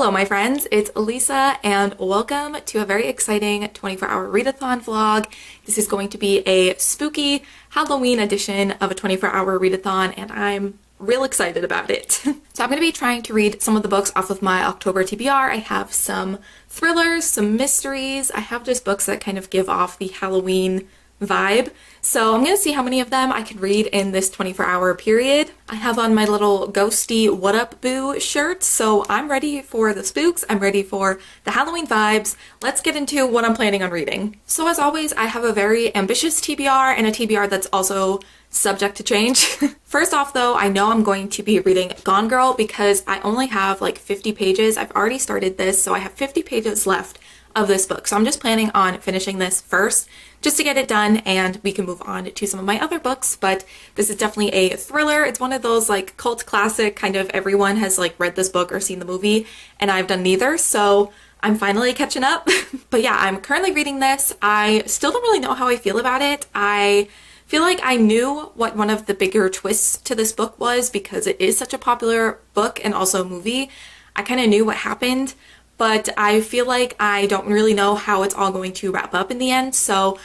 Hello my friends, it's Elisa and welcome to a very exciting 24-hour readathon vlog. This is going to be a spooky Halloween edition of a 24-hour readathon and I'm real excited about it. So I'm going to be trying to read some of the books off of my October TBR. I have some thrillers, some mysteries. I have just books that kind of give off the Halloween vibe. So I'm gonna see how many of them I can read in this 24-hour period. I have on my little ghosty what up boo shirt, so I'm ready for the spooks, I'm ready for the Halloween vibes. Let's get into what I'm planning on reading. So as always, I have a very ambitious TBR and a TBR that's also subject to change. First off though, I know I'm going to be reading Gone Girl because I only have like 50 pages. I've already started this, so I have 50 pages left of this book. So I'm just planning on finishing this first just to get it done and we can move on to some of my other books. But this is definitely a thriller. It's one of those like cult classic, kind of everyone has like read this book or seen the movie and I've done neither. So I'm finally catching up. But yeah, I'm currently reading this. I still don't really know how I feel about it. I feel like I knew what one of the bigger twists to this book was because it is such a popular book and also movie. I kind of knew what happened, but I feel like I don't really know how it's all going to wrap up in the end, so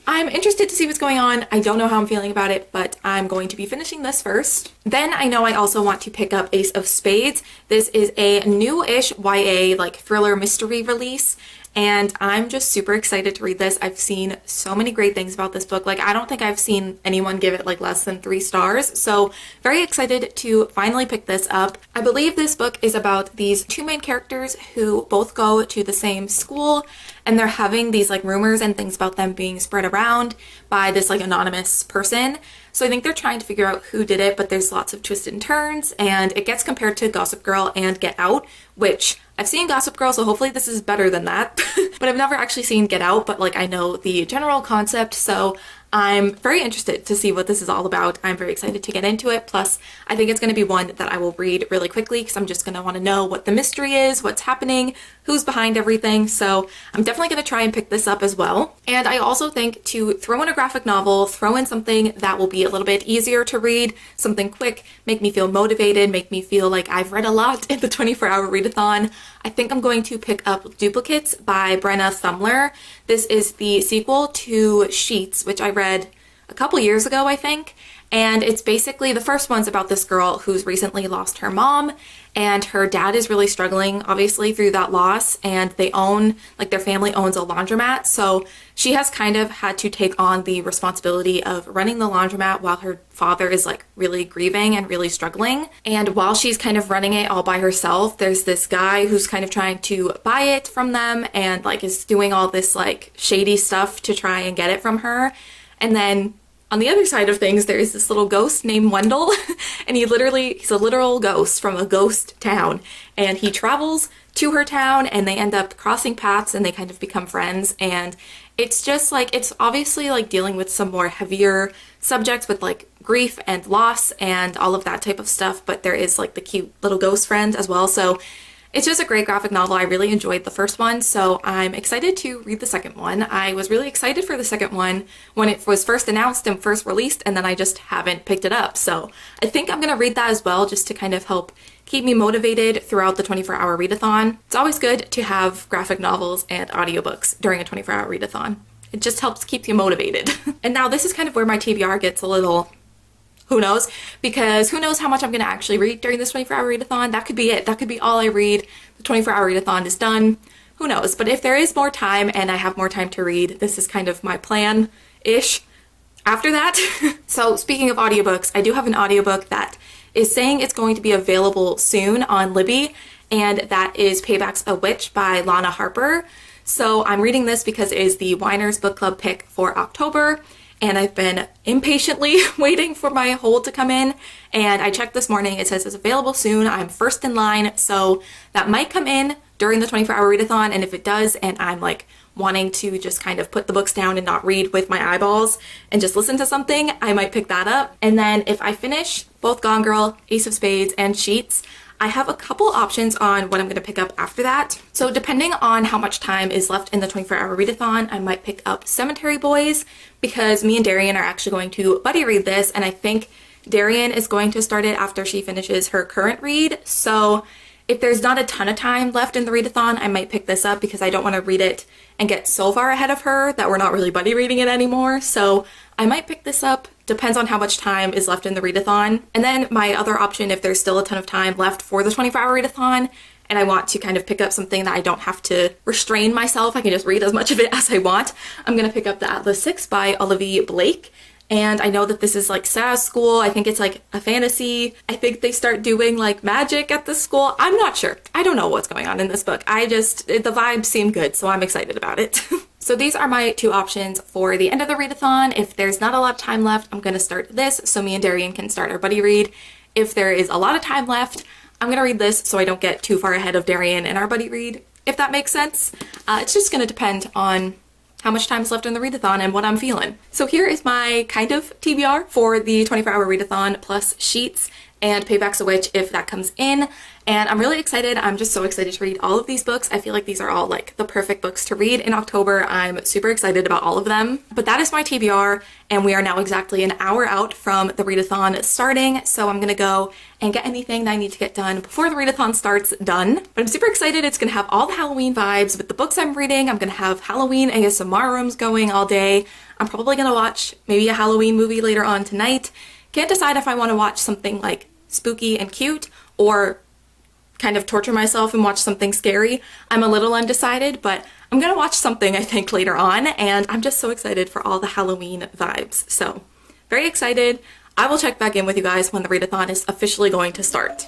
I'm interested to see what's going on. I don't know how I'm feeling about it, but I'm going to be finishing this first. Then I know I also want to pick up Ace of Spades. This is a new-ish YA like thriller mystery release, and I'm just super excited to read this. I've seen so many great things about this book. Like, I don't think I've seen anyone give it like less than 3 stars. So very excited to finally pick this up. I believe this book is about these 2 main characters who both go to the same school and they're having these like rumors and things about them being spread around by this like anonymous person. So I think they're trying to figure out who did it, but there's lots of twists and turns and it gets compared to Gossip Girl and Get Out, which I've seen Gossip Girl, so hopefully this is better than that. But I've never actually seen Get Out, but like I know the general concept, so I'm very interested to see what this is all about. I'm very excited to get into it. Plus, I think it's going to be one that I will read really quickly because I'm just going to want to know what the mystery is, what's happening, who's behind everything. So I'm definitely going to try and pick this up as well. And I also think to throw in a graphic novel, throw in something that will be a little bit easier to read, something quick, make me feel motivated, make me feel like I've read a lot in the 24-hour readathon. I think I'm going to pick up Duplicates by Brenna Thumler. This is the sequel to Sheets, which I read a couple years ago, I think. And it's basically, the first one's about this girl who's recently lost her mom and her dad is really struggling, obviously, through that loss, and they own, like their family owns a laundromat, so she has kind of had to take on the responsibility of running the laundromat while her father is like really grieving and really struggling. And while she's kind of running it all by herself, there's this guy who's kind of trying to buy it from them and like is doing all this like shady stuff to try and get it from her. And then on the other side of things, there is this little ghost named Wendell, and he's a literal ghost from a ghost town, and he travels to her town, and they end up crossing paths, and they kind of become friends, and it's just like, it's obviously like dealing with some more heavier subjects with like grief and loss and all of that type of stuff, but there is like the cute little ghost friend as well, so it's just a great graphic novel. I really enjoyed the first one, so I'm excited to read the second one. I was really excited for the second one when it was first announced and first released, and then I just haven't picked it up. So I think I'm going to read that as well, just to kind of help keep me motivated throughout the 24-hour readathon. It's always good to have graphic novels and audiobooks during a 24-hour readathon. It just helps keep you motivated. And now this is kind of where my TBR gets a little, who knows, because who knows how much I'm going to actually read during this 24-hour readathon. That could be it. That could be all I read. The 24-hour readathon is done. Who knows? But if there is more time and I have more time to read, this is kind of my plan-ish after that. So speaking of audiobooks, I do have an audiobook that is saying it's going to be available soon on Libby, and that is Payback's a Witch by Lana Harper. So I'm reading this because it is the Winer's Book Club pick for October, and I've been impatiently waiting for my hold to come in, and I checked this morning, it says it's available soon. I'm first in line, so that might come in during the 24-hour readathon, and if it does, and I'm like wanting to just kind of put the books down and not read with my eyeballs and just listen to something, I might pick that up. And then if I finish both Gone Girl, Ace of Spades, and Sheets, I have a couple options on what I'm going to pick up after that. So depending on how much time is left in the 24-hour readathon, I might pick up Cemetery Boys because me and Darian are actually going to buddy read this, and I think Darian is going to start it after she finishes her current read. So If there's not a ton of time left in the readathon, I might pick this up because I don't want to read it and get so far ahead of her that we're not really buddy reading it anymore. So I might pick this up. Depends on how much time is left in the readathon. And then my other option, if there's still a ton of time left for the 24-hour readathon, and I want to kind of pick up something that I don't have to restrain myself, I can just read as much of it as I want, I'm gonna pick up the Atlas 6 by Olivia Blake. And I know that this is like SAS school. I think it's like a fantasy. I think they start doing like magic at the school. I'm not sure. I don't know what's going on in this book. The vibes seem good, so I'm excited about it. So these are my two options for the end of the readathon. If there's not a lot of time left, I'm gonna start this so me and Darian can start our buddy read. If there is a lot of time left, I'm gonna read this so I don't get too far ahead of Darian in our buddy read, if that makes sense. It's just gonna depend on how much time is left in the readathon and what I'm feeling. So here is my kind of TBR for the 24-hour readathon plus sheets and Payback's a Witch if that comes in. And I'm really excited. I'm just so excited to read all of these books. I feel like these are all like the perfect books to read in October. I'm super excited about all of them. But that is my TBR, and we are now exactly an hour out from the readathon starting. So I'm gonna go and get anything that I need to get done before the readathon starts done. But I'm super excited. It's gonna have all the Halloween vibes with the books I'm reading. I'm gonna have Halloween ASMR rooms going all day. I'm probably gonna watch maybe a Halloween movie later on tonight. Can't decide if I want to watch something like spooky and cute or kind of torture myself and watch something scary. I'm a little undecided, but I'm gonna watch something I think later on, and I'm just so excited for all the Halloween vibes. So very excited. I will check back in with you guys when the readathon is officially going to start.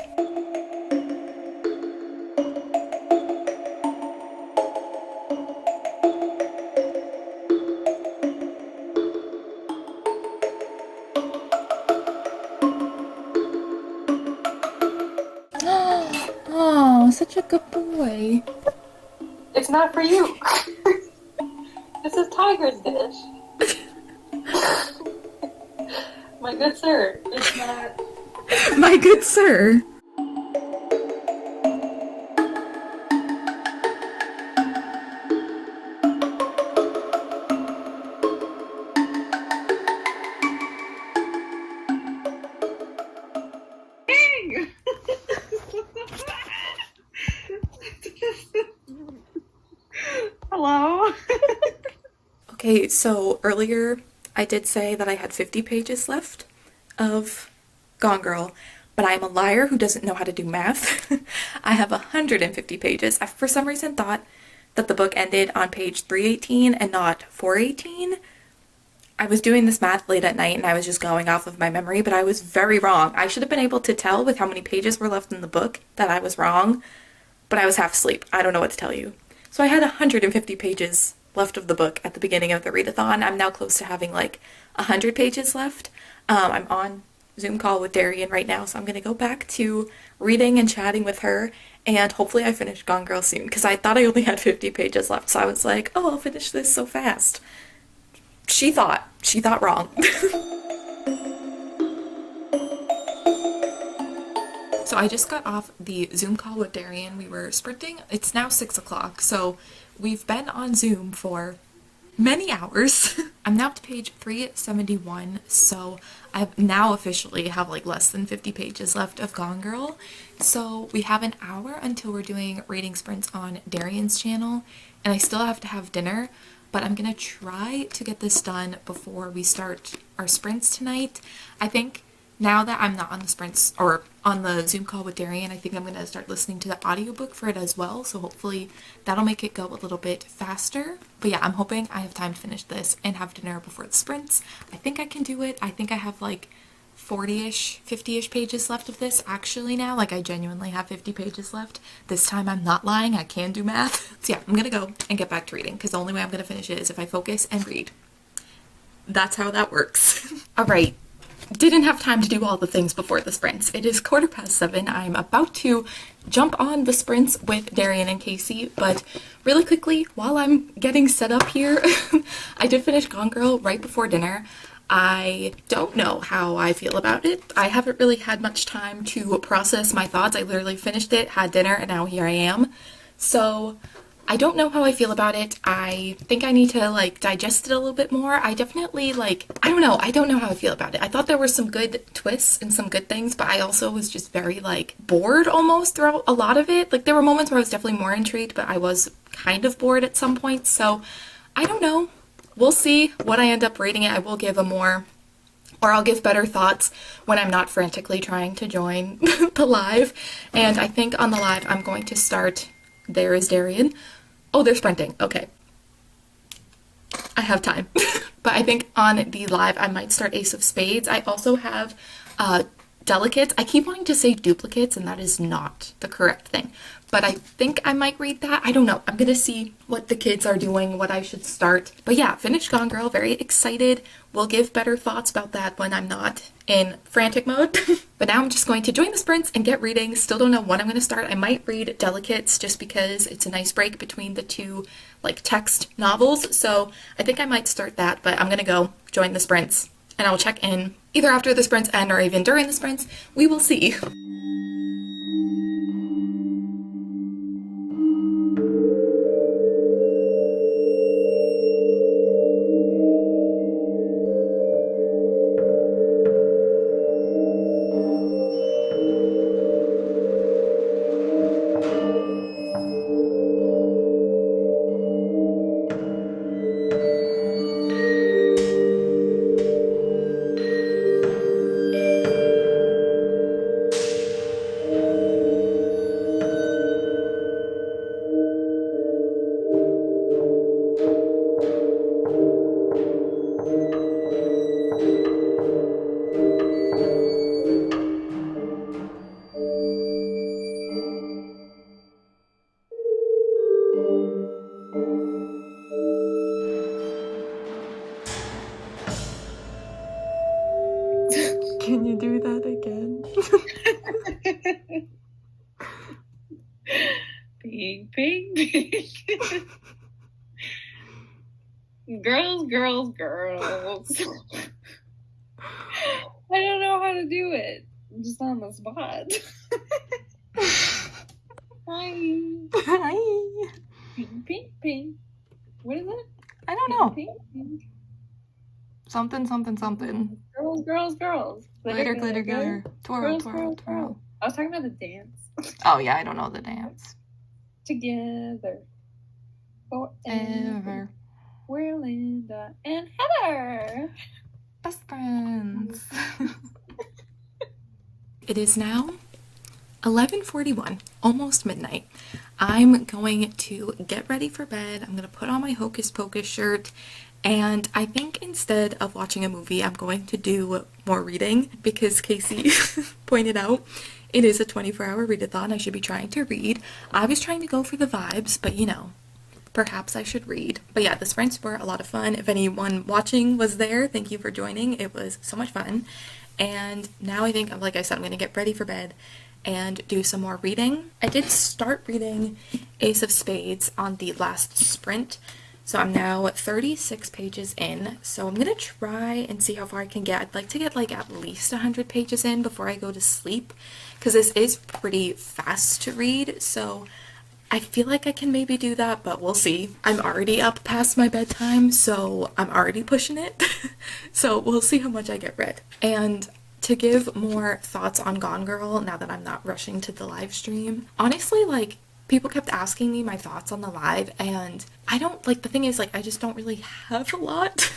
Oh, such a good boy. It's not for you. This is Tiger's dish. My good sir, it's not. My good sir. Hello? Okay, so earlier I did say that I had 50 pages left of Gone Girl, but I am a liar who doesn't know how to do math. I have 150 pages. I for some reason thought that the book ended on page 318 and not 418. I was doing this math late at night and I was just going off of my memory, but I was very wrong. I should have been able to tell with how many pages were left in the book that I was wrong, but I was half asleep. I don't know what to tell you. So I had 150 pages left of the book at the beginning of the readathon. I'm now close to having like 100 pages left. I'm on Zoom call with Darian right now, so I'm gonna go back to reading and chatting with her, and hopefully I finish Gone Girl soon, because I thought I only had 50 pages left, so I was like, oh, I'll finish this so fast. She thought wrong. So I just got off the Zoom call with Darian. We were sprinting. It's now 6 o'clock, so we've been on Zoom for many hours. I'm now up to page 371, so I now officially have like less than 50 pages left of Gone Girl. So we have an hour until we're doing reading sprints on Darian's channel, and I still have to have dinner, but I'm gonna try to get this done before we start our sprints tonight. I think now that I'm not on the sprints or on the Zoom call with Darian, I think I'm going to start listening to the audiobook for it as well, so hopefully that'll make it go a little bit faster. But yeah, I'm hoping I have time to finish this and have dinner before the sprints. I think I can do it. I think I have like 40-ish, 50-ish pages left of this actually now. Like I genuinely have 50 pages left. This time I'm not lying. I can do math. So yeah, I'm going to go and get back to reading, because the only way I'm going to finish it is if I focus and read. That's how that works. All right. Didn't have time to do all the things before the sprints. It is 7:15. I'm about to jump on the sprints with Darian and Casey, but really quickly, while I'm getting set up here, I did finish Gone Girl right before dinner. I don't know how I feel about it. I haven't really had much time to process my thoughts. I literally finished it, had dinner, and now here I am. So I don't know how I feel about it. I think I need to like digest it a little bit more. I definitely like, I don't know. I don't know how I feel about it. I thought there were some good twists and some good things, but I also was just very like bored almost throughout a lot of it. Like there were moments where I was definitely more intrigued, but I was kind of bored at some points. So I don't know. We'll see what I end up rating it. I will give a more, or I'll give better thoughts when I'm not frantically trying to join the live. And I think on the live, I'm going to start There is Darian. Oh, they're sprinting. Okay. I have time. But I think on the live, I might start Ace of Spades. I also have Delicates. I keep wanting to say duplicates, and that is not the correct thing. But I think I might read that. I don't know. I'm gonna see what the kids are doing, what I should start. But yeah, finished Gone Girl. Very excited. We'll give better thoughts about that when I'm not in frantic mode. But now I'm just going to join the sprints and get reading. Still don't know when I'm gonna start. I might read Delicates just because it's a nice break between the two like text novels. So I think I might start that, but I'm gonna go join the sprints and I'll check in either after the sprints end or even during the sprints. We will see. Can you do that again? Pink, pink, pink. Girls, girls, girls. I don't know how to do it. I'm just on the spot. Hi. Hi. Pink, pink, pink. What is it? I don't know. Pink, pink. Something, something, something. Girls, girls, girls. Glitter, glitter, glitter. Twirl, Girls, twirl, girls, twirl. girls. I was talking about the dance. Oh yeah, I don't know the dance. Together. Forever. Ever. We're Linda and Heather. Best friends. It is now 11:41, almost midnight. I'm going to get ready for bed. I'm going to put on my Hocus Pocus shirt. And I think instead of watching a movie, I'm going to do more reading because Casey pointed out it is a 24-hour readathon. I should be trying to read. I was trying to go for the vibes, but you know, perhaps I should read. But yeah, the sprints were a lot of fun. If anyone watching was there, thank you for joining. It was so much fun. And now I think, like I said, I'm going to get ready for bed and do some more reading. I did start reading Ace of Spades on the last sprint. So I'm now 36 pages in, so I'm gonna try and see how far I can get. I'd like to get like at least 100 pages in before I go to sleep, because this is pretty fast to read, so I feel like I can maybe do that, but we'll see. I'm already up past my bedtime, so I'm already pushing it. So we'll see how much I get read. And to give more thoughts on Gone Girl, now that I'm not rushing to the live stream, honestly, like, people kept asking me my thoughts on the live, and I don't, like, the thing is, like, I just don't really have a lot.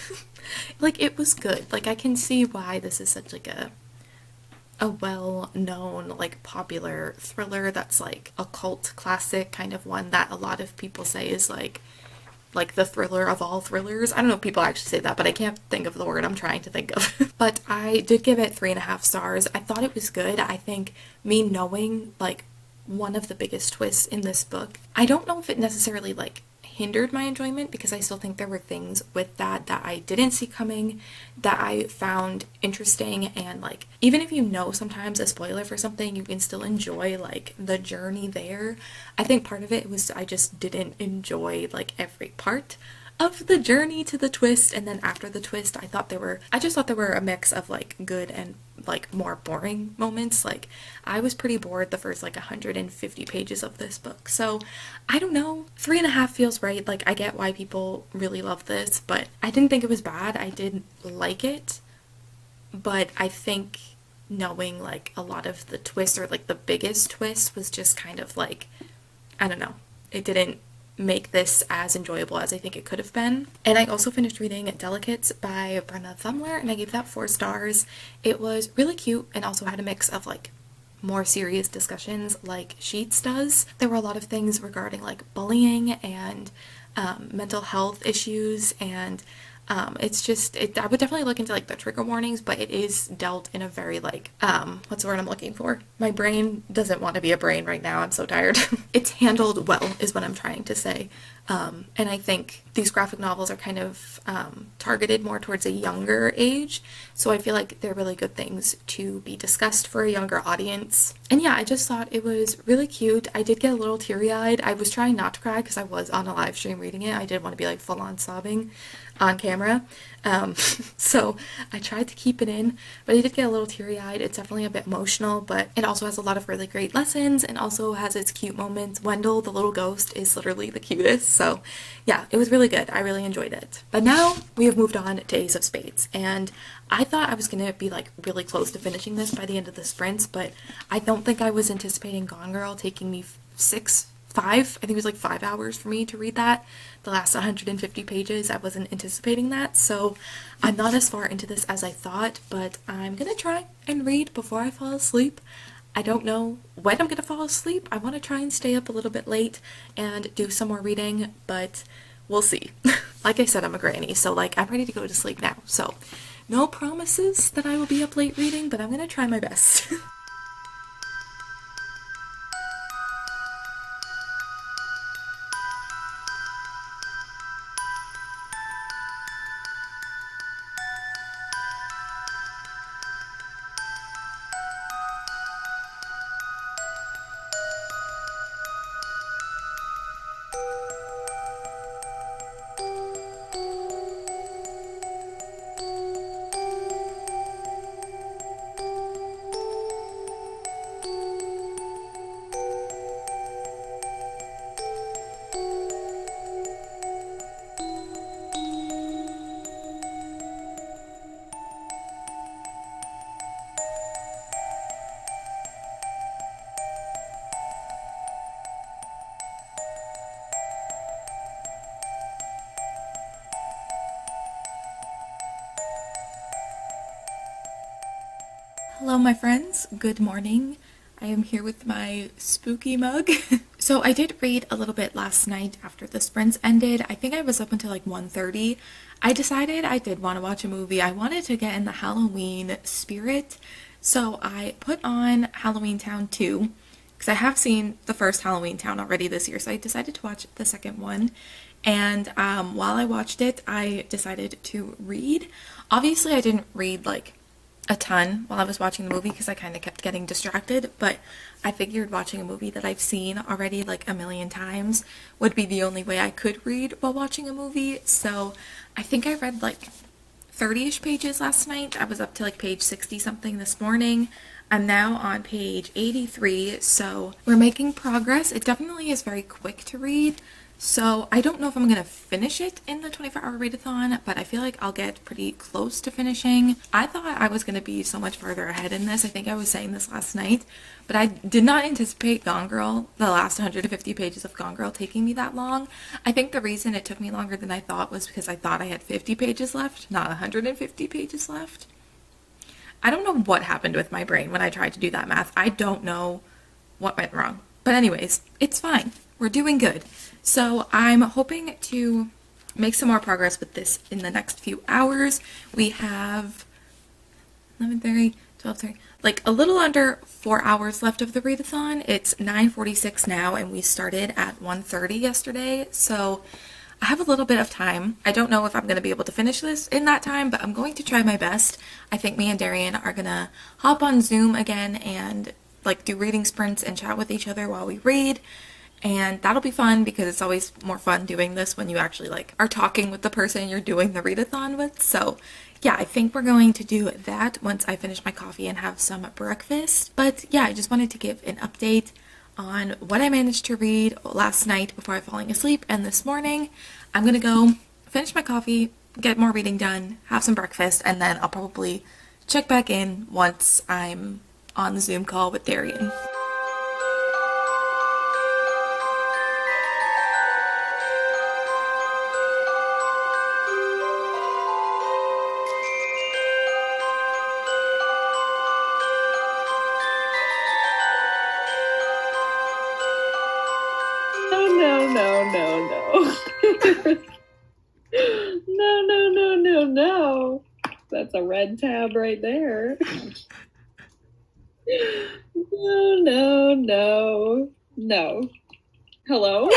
Like, it was good. Like, I can see why this is such, like, a well-known, like, popular thriller that's, like, a cult classic, kind of one that a lot of people say is, like the thriller of all thrillers. I don't know if people actually say that, but I can't think of the word I'm trying to think of. But I did give it 3.5 stars. I thought it was good. I think me knowing, like, one of the biggest twists in this book, I don't know if it necessarily like hindered my enjoyment, because I still think there were things with that I didn't see coming that I found interesting, and like even if you know sometimes a spoiler for something, you can still enjoy like the journey there. I think part of it was I just didn't enjoy like every part of the journey to the twist, and then after the twist I just thought there were a mix of like good and like more boring moments. Like I was pretty bored the first like 150 pages of this book. So I don't know, 3.5 feels right. Like I get why people really love this, but I didn't think it was bad. I did like it, but I think knowing like a lot of the twists, or like the biggest twist, was just kind of like, I don't know, it didn't make this as enjoyable as I think it could have been. And I also finished reading Delicates by Brenna Thumler, and I gave that 4 stars. It was really cute and also had a mix of like more serious discussions like Sheets does. There were a lot of things regarding like bullying and mental health issues, and it's just, I would definitely look into like the trigger warnings, but it is dealt in a very like, what's the word I'm looking for? My brain doesn't want to be a brain right now. I'm so tired. It's handled well is what I'm trying to say. And I think these graphic novels are kind of targeted more towards a younger age. So I feel like they're really good things to be discussed for a younger audience. And yeah, I just thought it was really cute. I did get a little teary-eyed. I was trying not to cry because I was on a live stream reading it. I did want to be like full on sobbing on camera. So I tried to keep it in, but I did get a little teary-eyed. It's definitely a bit emotional, but it also has a lot of really great lessons and also has its cute moments. Wendell, the little ghost, is literally the cutest. So yeah, it was really good. I really enjoyed it. But now we have moved on to Ace of Spades, and I thought I was going to be like really close to finishing this by the end of the sprints, but I don't think I was anticipating Gone Girl taking me 5, I think it was like 5 hours for me to read that. The last 150 pages, I wasn't anticipating that, so I'm not as far into this as I thought, but I'm gonna try and read before I fall asleep. I don't know when I'm gonna fall asleep. I want to try and stay up a little bit late and do some more reading, but we'll see. Like I said, I'm a granny, so like I'm ready to go to sleep now, so no promises that I will be up late reading, but I'm gonna try my best. Hello, my friends. Good morning. I am here with my spooky mug. So I did read a little bit last night after the sprints ended. I think I was up until like 1:30. I decided I did want to watch a movie. I wanted to get in the Halloween spirit. So I put on Halloween Town 2 because I have seen the first Halloween Town already this year. So I decided to watch the second one. And while I watched it, I decided to read. Obviously, I didn't read like a ton while I was watching the movie because I kind of kept getting distracted, but I figured watching a movie that I've seen already like a million times would be the only way I could read while watching a movie. So I think I read like 30-ish pages last night. I was up to like page 60 something this morning. I'm now on page 83, so we're making progress. It definitely is very quick to read. So I don't know if I'm going to finish it in the 24-hour readathon, but I feel like I'll get pretty close to finishing. I thought I was going to be so much farther ahead in this. I think I was saying this last night, but I did not anticipate Gone Girl, the last 150 pages of Gone Girl, taking me that long. I think the reason it took me longer than I thought was because I thought I had 50 pages left, not 150 pages left. I don't know what happened with my brain when I tried to do that math. I don't know what went wrong. But anyways, it's fine. We're doing good. So I'm hoping to make some more progress with this in the next few hours. We have 11:30, 12:30, like a little under 4 hours left of the readathon. It's 9:46 now, and we started at 1:30 yesterday. So I have a little bit of time. I don't know if I'm going to be able to finish this in that time, but I'm going to try my best. I think me and Darian are going to hop on Zoom again and like do reading sprints and chat with each other while we read. And that'll be fun because it's always more fun doing this when you actually like are talking with the person you're doing the readathon with. So yeah, I think we're going to do that once I finish my coffee and have some breakfast. But yeah, I just wanted to give an update on what I managed to read last night before falling asleep, and this morning I'm gonna go finish my coffee, get more reading done, have some breakfast, and then I'll probably check back in once I'm on the Zoom call with Darian. No. That's a red tab right there. No. Hello?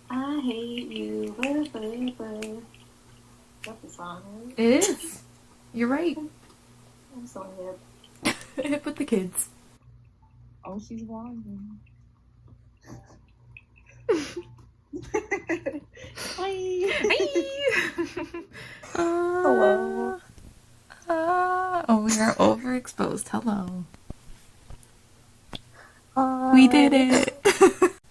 I hate you. That's the song, right? It is. You're right. I'm so hip. Hip with the kids. Oh, she's vlogging. Hi. Hello. Oh, we are overexposed. Hello. We did it.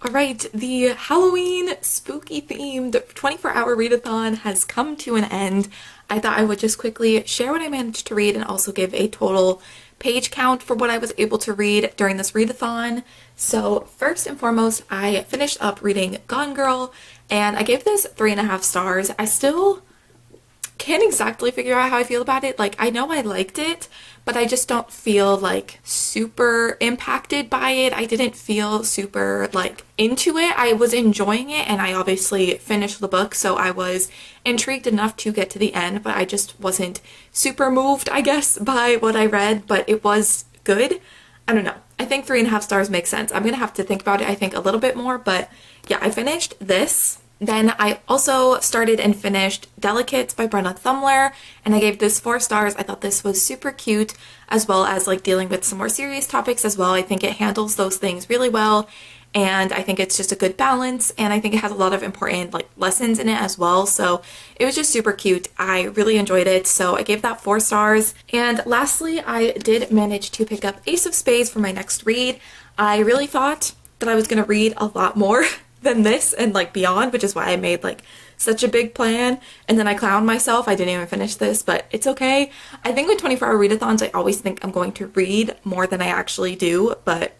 All right, the Halloween spooky themed 24-hour readathon has come to an end. I thought I would just quickly share what I managed to read and also give a total page count for what I was able to read during this readathon. So first and foremost, I finished up reading Gone Girl, and I gave this 3.5 stars. I still can't exactly figure out how I feel about it. Like, I know I liked it, but I just don't feel like super impacted by it. I didn't feel super like into it. I was enjoying it, and I obviously finished the book, so I was intrigued enough to get to the end, but I just wasn't super moved, I guess, by what I read, but it was good. I don't know. I think 3.5 stars makes sense. I'm gonna have to think about it, I think, a little bit more, but yeah, I finished this. Then I also started and finished Delicates by Brenna Thumler, and I gave this 4 stars. I thought this was super cute, as well as like dealing with some more serious topics as well. I think it handles those things really well, and I think it's just a good balance, and I think it has a lot of important like lessons in it as well. So it was just super cute. I really enjoyed it, so I gave that 4 stars. And lastly, I did manage to pick up Ace of Spades for my next read. I really thought that I was going to read a lot more than this and like beyond, which is why I made like such a big plan, and then I clowned myself. I didn't even finish this, but it's okay. I think with 24-hour readathons, I always think I'm going to read more than I actually do, but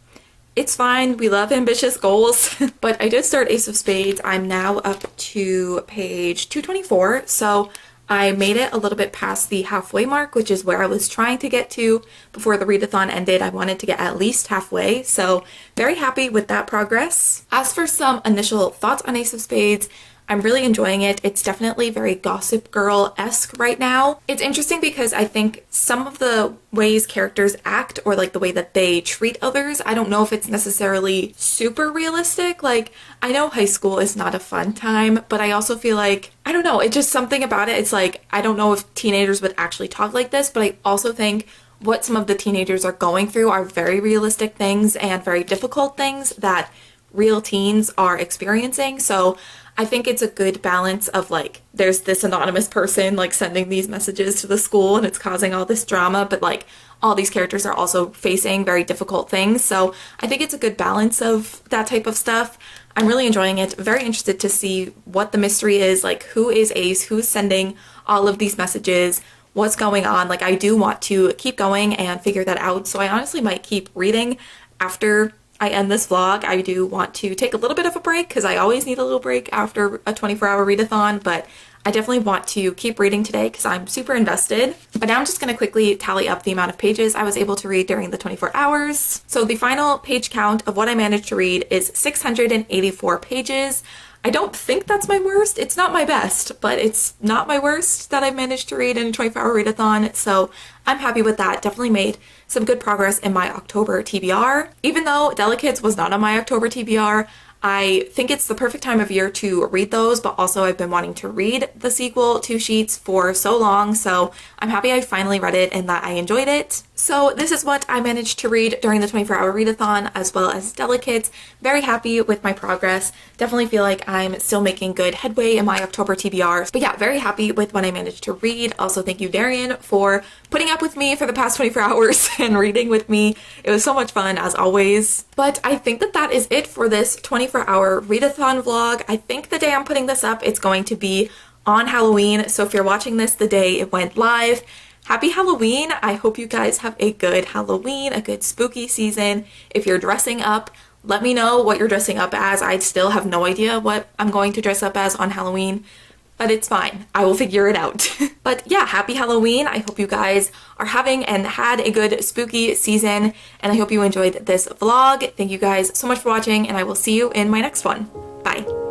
it's fine. We love ambitious goals. But I did start Ace of Spades. I'm now up to page 224, so I made it a little bit past the halfway mark, which is where I was trying to get to before the readathon ended. I wanted to get at least halfway, so very happy with that progress. As for some initial thoughts on Ace of Spades, I'm really enjoying it. It's definitely very Gossip Girl-esque right now. It's interesting because I think some of the ways characters act, or like the way that they treat others, I don't know if it's necessarily super realistic. Like, I know high school is not a fun time, but I also feel like, I don't know, it's just something about it. It's like, I don't know if teenagers would actually talk like this, but I also think what some of the teenagers are going through are very realistic things and very difficult things that real teens are experiencing. So I think it's a good balance of like, there's this anonymous person like sending these messages to the school and it's causing all this drama, but like all these characters are also facing very difficult things. So I think it's a good balance of that type of stuff. I'm really enjoying it. Very interested to see what the mystery is, like who is Ace, who's sending all of these messages, what's going on. Like, I do want to keep going and figure that out. So I honestly might keep reading after I end this vlog. I do want to take a little bit of a break because I always need a little break after a 24-hour readathon, but I definitely want to keep reading today because I'm super invested. But now I'm just going to quickly tally up the amount of pages I was able to read during the 24 hours. So the final page count of what I managed to read is 684 pages. I don't think that's my worst. It's not my best, but it's not my worst that I've managed to read in a 24-hour readathon, so I'm happy with that. Definitely made some good progress in my October TBR. Even though Delicates was not on my October TBR, I think it's the perfect time of year to read those, but also I've been wanting to read the sequel, Two Sheets, for so long, so I'm happy I finally read it and that I enjoyed it. So this is what I managed to read during the 24-hour readathon, as well as Delicates. Very happy with my progress. Definitely feel like I'm still making good headway in my October TBR. But yeah, very happy with what I managed to read. Also, thank you, Darian, for putting up with me for the past 24 hours and reading with me. It was so much fun, as always. But I think that that is it for this 24-hour readathon vlog. I think the day I'm putting this up, it's going to be on Halloween. So if you're watching this the day it went live, happy Halloween! I hope you guys have a good Halloween, a good spooky season. If you're dressing up, let me know what you're dressing up as. I still have no idea what I'm going to dress up as on Halloween, but it's fine. I will figure it out. But yeah, happy Halloween. I hope you guys are having and had a good spooky season, and I hope you enjoyed this vlog. Thank you guys so much for watching, and I will see you in my next one. Bye.